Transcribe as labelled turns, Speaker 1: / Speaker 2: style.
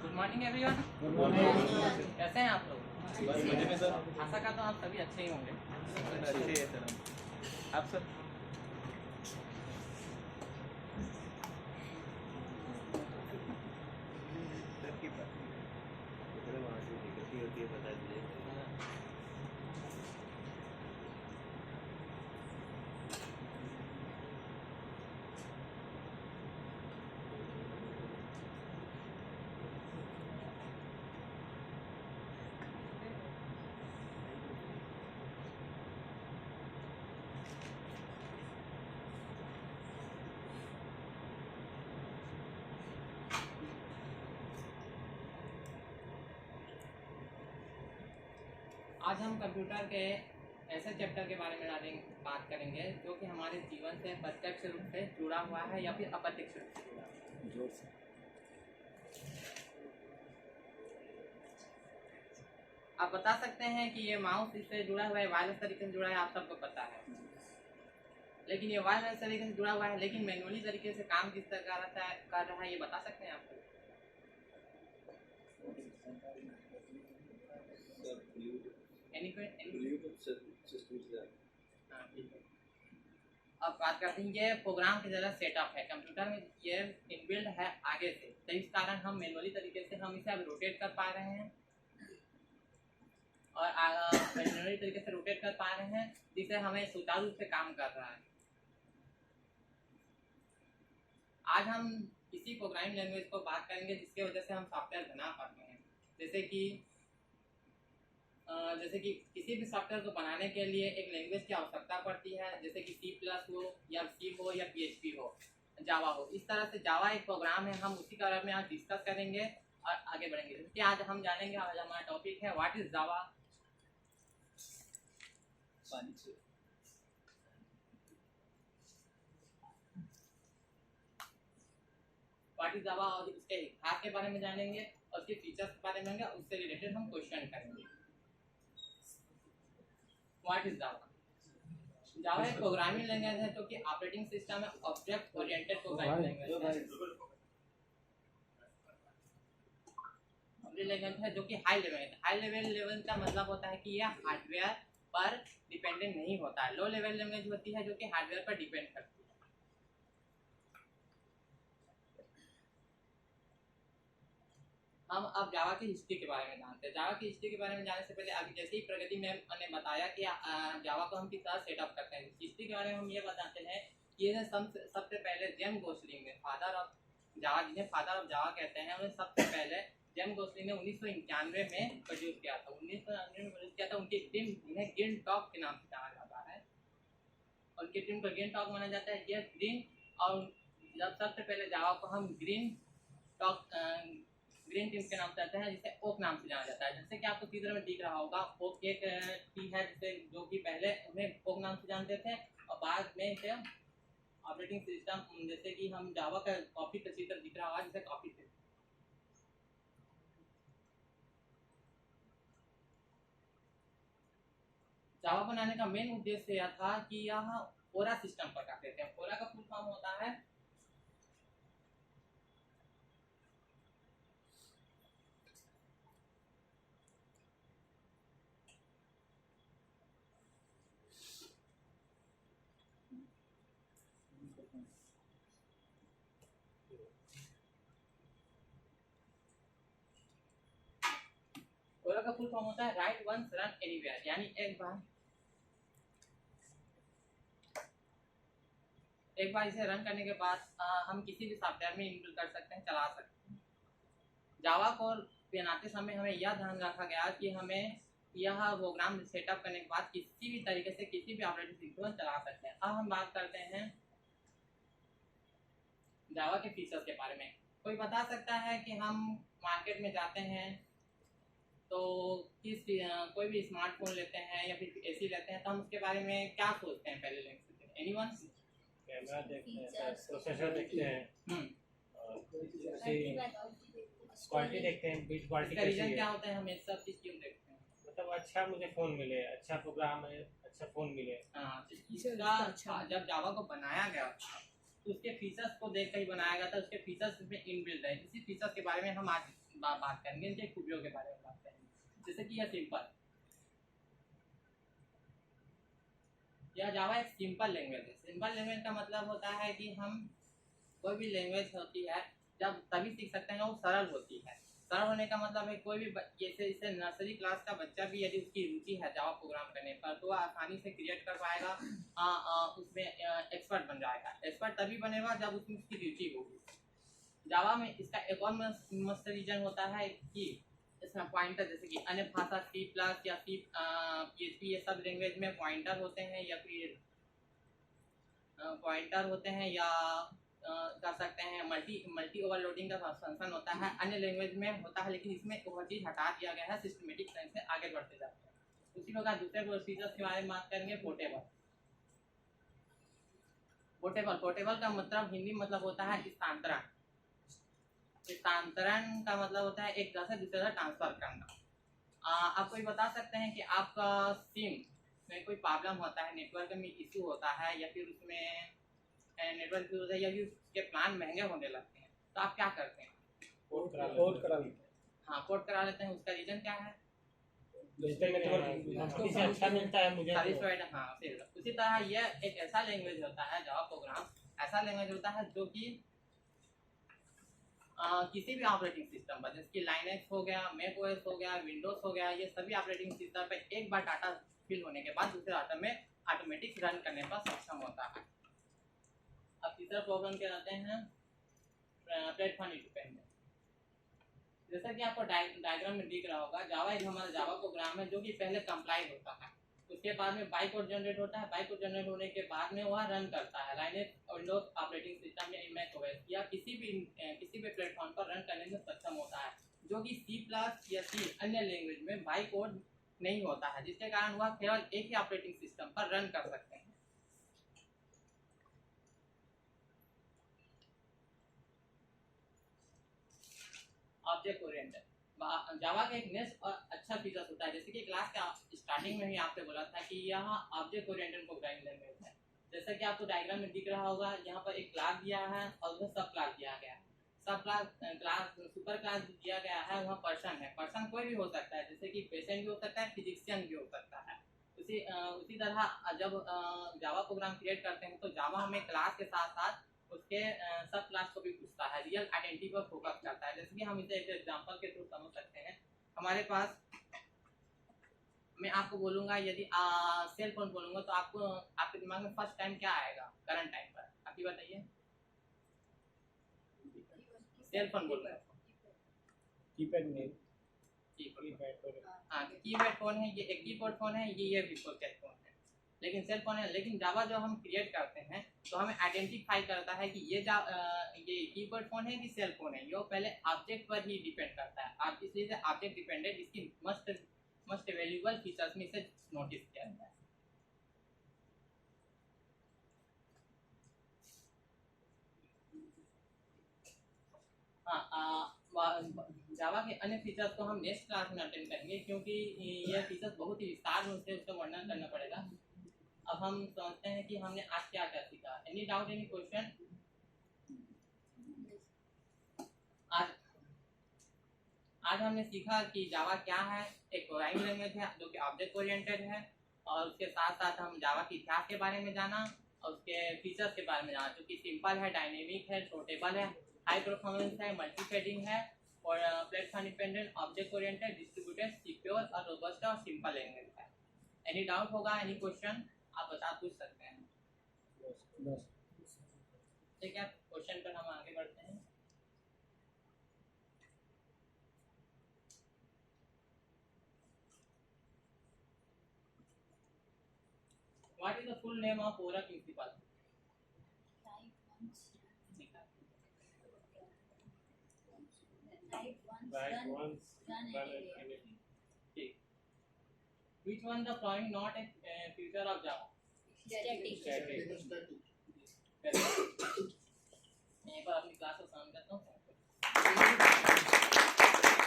Speaker 1: Good morning everyone. कैसे हैं आप लोग? आशा करता हूँ आप सभी अच्छे ही होंगे।
Speaker 2: अच्छे हैं सर। आप सर?
Speaker 1: आज हम कंप्यूटर के ऐसे चैप्टर के बारे में बात करेंगे जो कि हमारे जीवन से प्रत्यक्ष रूप से जुड़ा हुआ है या फिर अप्रत्यक्ष रूप से जुड़ा हुआ है। आप बता सकते हैं कि ये माउस इससे जुड़ा हुआ है, वायरलेस तरीके से जुड़ा है, आप सबको पता है। लेकिन ये वायरलेस तरीके से जुड़ा हुआ है, लेकिन मैनुअली तरीके से काम किस तरह कर रहा है, ये बता सकते हैं आप? अब बात करते हैं, ये प्रोग्राम की जगह सेटअप है कंप्यूटर में, ये इनबिल्ड है आगे से, तो इस कारण हम मैनुअली तरीके से हम इसे अब रोटेट कर पा रहे हैं और मैनुअली तरीके से रोटेट कर पा रहे हैं, जिससे हमें सुचारू रूप से काम कर रहा है। आज हम किसी प्रोग्रामिंग लैंग्वेज को बात करेंगे जिसके वजह से हम सॉफ्टवेयर बना पाते हैं। जैसे कि किसी भी सॉफ्टवेयर को बनाने के लिए एक लैंग्वेज की आवश्यकता पड़ती है, जैसे कि C+ हो या C हो या PHP हो, जावा हो। इस तरह से जावा एक प्रोग्राम है, हम उसी के बारे में आज डिस्कस करेंगे और आगे बढ़ेंगे। जैसे आज हम जानेंगे, आज हमारा टॉपिक है what is Java. What is Java और उसके इतिहास के बारे में जानेंगे और उसके फीचर्स के बारे में जानेंगे, उससे रिलेटेड हम क्वेश्चन करेंगे। What is Java? जावा एक प्रोग्रामिंग लैंग्वेज है जो कि ऑपरेटिंग सिस्टम है, ऑब्जेक्ट ओरिएंटेड प्रोग्रामिंग लैंग्वेज है जो कि हाई लेवल है। हाई लेवल का मतलब होता है कि यह हार्डवेयर पर डिपेंडेंट नहीं होता है। लो लेवल लैंग्वेज होती है जो कि हार्डवेयर पर डिपेंड करती है। हम अब जावा की हिस्ट्री के बारे में जानते हैं। जावा की हिस्ट्री के बारे में जानने से पहले अभी जैसे ही प्रगति मैम ने बताया कि जावा को हम किस तरह सेटअप करते हैं, हिस्ट्री के बारे में हम ये बताते हैं कि ये सबसे पहले जेम गोसलिंग ने, फादर ऑफ जावा, जिन्हें फादर ऑफ जावा कहते हैं, उन्हें सबसे पहले जेम गोसलिंग ने 1991 में प्रोड्यूस किया था। 1991 में प्रोड्यूस किया था। उनकी टीम जिन्हें गिल्ड टॉक के नाम से जाना जाता है, उनकी टीम को गिल्ड टॉक माना जाता है। ये ग्रीन, और जब सबसे पहले जावा को हम ग्रीन टीम के नाम से आते हैं, जिसे ओक नाम से जाना जाता है। जैसे कि आपको चित्र में दिख रहा होगा, ओक एक टी है जिसे जो कि पहले उन्हें ओक नाम से जानते थे और बाद में इसे ऑपरेटिंग सिस्टम, जैसे कि हम जावा का कॉपी का चित्र दिख रहा होगा जिसे कॉपी थे। जावा बनाने का मेन उद्देश्य यह था कि यह ओरा सिस्टम पर करते थे। ओरा का फुल फॉर्म होता है ओरा का फुल फॉर्म होता है राइट वंस रन एनीवेयर, यानी एक बार इसे रन करने के बाद हम किसी भी सॉफ्टवेयर में इनबिल्ड कर सकते हैं, चला सकते हैं। जावा को बनाते समय हमें यह ध्यान रखा गया कि हमें यह प्रोग्राम सेटअप करने के बाद किसी भी तरीके से किसी भी ऑपरेटिंग सिस्टम चला सकते हैं। अब हम बात करते हैं जावा के फीचर्स के बारे में। कोई बता सकता है कि हम मार्केट में जाते हैं तो कोई भी स्मार्टफोन लेते हैं या फिर एसी लेते हैं तो हम उसके बारे में क्या सोचते हैं? पहले एनीवन?
Speaker 3: कैमरा देखते हैं, प्रोसेसर देखते हैं, क्वालिटी देखते हैं, बिल्ड क्वालिटी कैसी है।
Speaker 1: क्या होता है, हम ये सब चीज क्यों देखते हैं?
Speaker 3: मतलब अच्छा मुझे फोन मिले, अच्छा प्रोग्राम है, अच्छा फोन मिले।
Speaker 1: हाँ, इसका अच्छा जब जावा को बनाया गया तो उसके फीचर्स को देख कर ही बनाया गया था। उसके फीचर्स में इनबिल्ट है। इसी फीचर्स के बारे में हम आज बात करेंगे, इनके खूबियों के बारे में बात करेंगे। जैसे कि यह सिंपल, यह जावा एक सिंपल लैंग्वेज है। सिंपल लैंग्वेज का मतलब होता है कि हम कोई भी लैंग्वेज होती है जब तभी सीख सकते हैं वो सरल होती है। सरल होने का मतलब है कोई भी जैसे इसे नर्सरी क्लास का बच्चा भी यदि उसकी रुचि है जावा प्रोग्राम करने पर तो वह आसानी से क्रिएट कर पाएगा, उसमें एक्सपर्ट बन जाएगा। एक्सपर्ट तभी बनेगा जब उसमें उसकी रुचि होगी। जावा में इसका एक और मस्त रीजन होता है कि इसमें पॉइंटर, जैसे कि अन्य भाषा सी प्लस या सी PHP ये सब लैंग्वेज में पॉइंटर होते हैं या फिर पॉइंटर होते हैं या कर सकते हैं मल्टी ओवरलोडिंग का फंक्शन होता है, अन्य लैंग्वेज में होता है, लेकिन इसमें वह चीज़ हटा दिया गया है। सिस्टमेटिक तरह से आगे बढ़ते जाते हैं। उसी प्रकार दूसरे प्रोसीजर्स के बारे में बात करेंगे। पोर्टेबल का मतलब हिंदी मतलब होता है स्थानांतरण। स्थानांतरण का मतलब होता है एक जगह से दूसरे जगह ट्रांसफर करना। आप कोई बता सकते हैं कि आपका सिम में कोई प्रॉब्लम होता है, नेटवर्क में इशू होता है या फिर उसमें नेटवर्क इशू होता है या फिर उसके प्लान महंगे होने लगते हैं, तो आप क्या करते हैं?
Speaker 3: पोर्ट करा लेते हैं।
Speaker 1: हाँ, पोर्ट करा लेते हैं। उसका रीजन क्या है?
Speaker 3: नेटवर्क से अच्छा मिलता है मुझे
Speaker 1: सर्विस
Speaker 3: तो।
Speaker 1: प्रोवाइडर। हाँ, उसी तरह यह एक ऐसा लैंग्वेज होता है, जावा प्रोग्राम ऐसा लैंग्वेज होता है जो कि किसी भी ऑपरेटिंग सिस्टम पर, जैसे कि लाइनक्स हो गया, मैक ओएस हो गया, विंडोज हो गया, ये सभी ऑपरेटिंग सिस्टम पर एक बार डाटा फिल होने के बाद दूसरे डाटा में ऑटोमेटिक रन करने पर सक्षम होता है। अब तीसरा प्रॉब्लम क्या आते हैं? Platform independent. जैसा कि आपको डायग्राम में दिख रहा होगा, जावा एक हमारा जावा प्रोग्राम है जो कि पहले कंपाइल होता है, उसके बाद में बाइट कोड जनरेट होता है, बाइट कोड जनरेट होने के बाद में वह रन करता है लाइनक्स विंडोज ऑपरेटिंग सिस्टम या मैक ओएस या किसी भी प्लेटफॉर्म पर रन करने में सक्षम होता है, जो कि सी प्लस या सी अन्य लैंग्वेज में बाई कोड नहीं होता है, जिसके कारण वह केवल एक ही ऑपरेटिंग सिस्टम पर रन कर सकते हैं। ऑब्जेक्ट ओरिएंटेड जावा का एक नेक्स्ट और अच्छा फीचर होता है, जैसे कि क्लास के स्टार्टिंग में ही आपसे बोला था कि यह ऑब्जेक्ट ओरिएंटेड प्रोग्रामिंग लैंग्वेज है। जैसा कि आपको डायग्राम में दिख रहा होगा, यहाँ पर एक क्लास दिया है और उसमें सब क्लास दिया गया है। सब क्लास सुपर क्लास दिया गया है, वहाँ पर्सन है। पर्सन कोई भी हो सकता है, जैसे कि पेशेंट भी हो सकता है, फिजिशियन भी हो सकता है। उसी तरह जब जावा प्रोग्राम क्रिएट करते हैं तो जावा हमें क्लास के साथ साथ उसके सब क्लास को भी पूछता है, रियल आइडेंटिटी पर फोकस करता है। जैसे कि हम इसे एक एग्जांपल के थ्रू समझ सकते हैं। हमारे पास, मैं आपको बोलूँगा यदि सेल फोन बोलूँगा तो आपको आपके दिमाग में फर्स्ट टाइम क्या आएगा करंट टाइम पर? आप ही बताइए। सेल फोन बोल रहे हैं, हाँ कीपैड फोन है, ये एक कीबोर्ड फोन है, ये भी फोन है, लेकिन सेल फोन है। लेकिन जावा जो हम क्रिएट करते हैं तो हमें आइडेंटिफाई करता है कि ये कीबोर्ड फोन है कि सेल फोन है। ये पहले ऑब्जेक्ट पर ही डिपेंड करता है, आप इसलिए से ऑब्जेक्ट डिपेंडेंट इसकी मस्ट वैल्यूएबल फीचर्स में से नोटिस किया गया है। हाँ, जावा के अन्य फीचर्स को हम नेक्स्ट क्लास में अटेंड करेंगे, क्योंकि यह फीचर्स बहुत ही विस्तार में से उसका वर्णन करना पड़ेगा। अब हम समझते हैं कि हमने आज क्या क्या सीखा। Any doubt, any question? आज हमने सीखा कि जावा क्या है, एक प्रोग्रामिंग लैंग्वेज है जो कि ऑब्जेक्ट ओरिएंटेड है, और उसके साथ साथ हम जावा के इतिहास के बारे में जाना और उसके फीचर्स के बारे में जाना, जो कि सिंपल है, डायनेमिक है, पोर्टेबल है, हाई परफॉर्मेंस है, मल्टी थ्रेडिंग है और platform independent, object oriented, distributed, secure और रोबस्ट और सिंपल लैंग्वेज है। एनी डाउट होगा, एनी क्वेश्चन आप पूछ सकते हैं। ठीक है, क्वेश्चन पर हम आगे बढ़ते हैं। What is the full name of Aura principal? Which one the following not a feature of Java?
Speaker 4: Static.
Speaker 1: मैं एक बार अपनी क्लास को समझ करता हूँ।